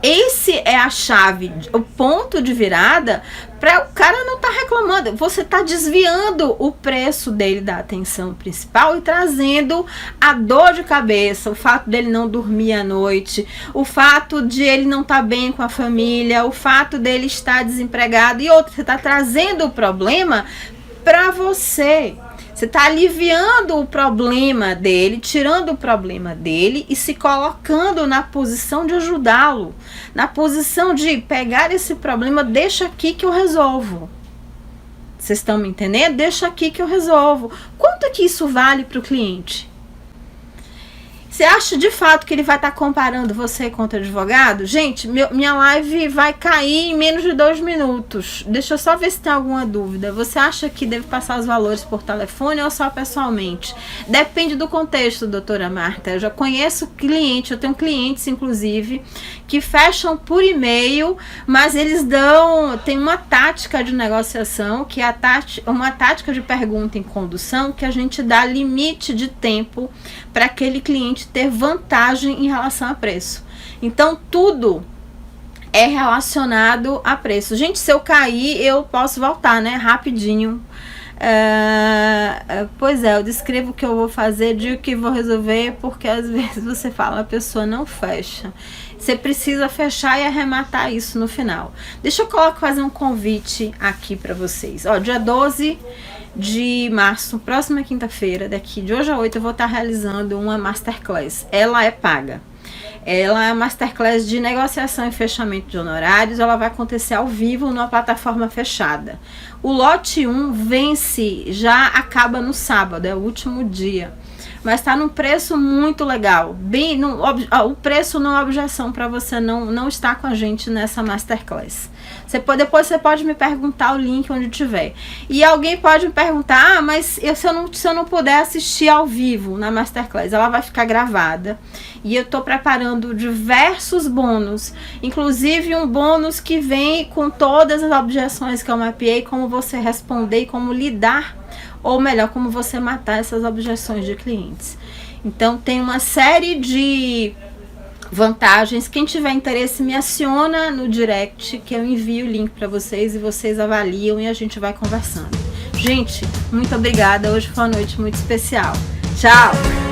Esse é a chave, o ponto de virada para o cara não estar reclamando. Você está desviando o preço dele da atenção principal e trazendo a dor de cabeça, o fato dele não dormir à noite, o fato de ele não estar bem com a família, o fato dele estar desempregado e outro. Você está trazendo o problema para você. Você está aliviando o problema dele, tirando o problema dele e se colocando na posição de ajudá-lo. Na posição de pegar esse problema, deixa aqui que eu resolvo. Vocês estão me entendendo? Deixa aqui que eu resolvo. Quanto que isso vale para o cliente? Você acha de fato que ele vai estar comparando você com outro advogado? Gente, minha live vai cair em menos de 2 minutos. Deixa eu só ver se tem alguma dúvida. Você acha que deve passar os valores por telefone ou só pessoalmente? Depende do contexto, doutora Marta. Eu já conheço clientes, eu tenho clientes, inclusive, que fecham por e-mail, mas eles tem uma tática de negociação, que é uma tática de pergunta em condução, que a gente dá limite de tempo para aquele cliente ter vantagem em relação a preço. Então, tudo é relacionado a preço. Gente, se eu cair, eu posso voltar, né? Rapidinho. Pois é, eu descrevo o que eu vou fazer, digo que vou resolver, porque às vezes você fala, a pessoa não fecha. Você precisa fechar e arrematar isso no final. Deixa eu fazer um convite aqui para vocês. Ó, dia 12 de março, próxima quinta-feira, daqui de hoje a 8, eu vou estar realizando uma masterclass. Ela é paga. Ela é uma masterclass de negociação e fechamento de honorários. Ela vai acontecer ao vivo numa plataforma fechada. O lote 1 vence, já acaba no sábado, é o último dia. Mas está num preço muito legal. O preço não é objeção para você não estar com a gente nessa masterclass. Depois você pode me perguntar o link onde tiver. E alguém pode me perguntar, mas se eu não puder assistir ao vivo na masterclass, ela vai ficar gravada. E eu estou preparando diversos bônus, inclusive um bônus que vem com todas as objeções que eu mapeei, como você responder e como lidar, ou melhor, como você matar essas objeções de clientes. Então tem uma série de vantagens. Quem tiver interesse, me aciona no direct, que eu envio o link para vocês e vocês avaliam e a gente vai conversando. Gente, muito obrigada. Hoje foi uma noite muito especial. Tchau!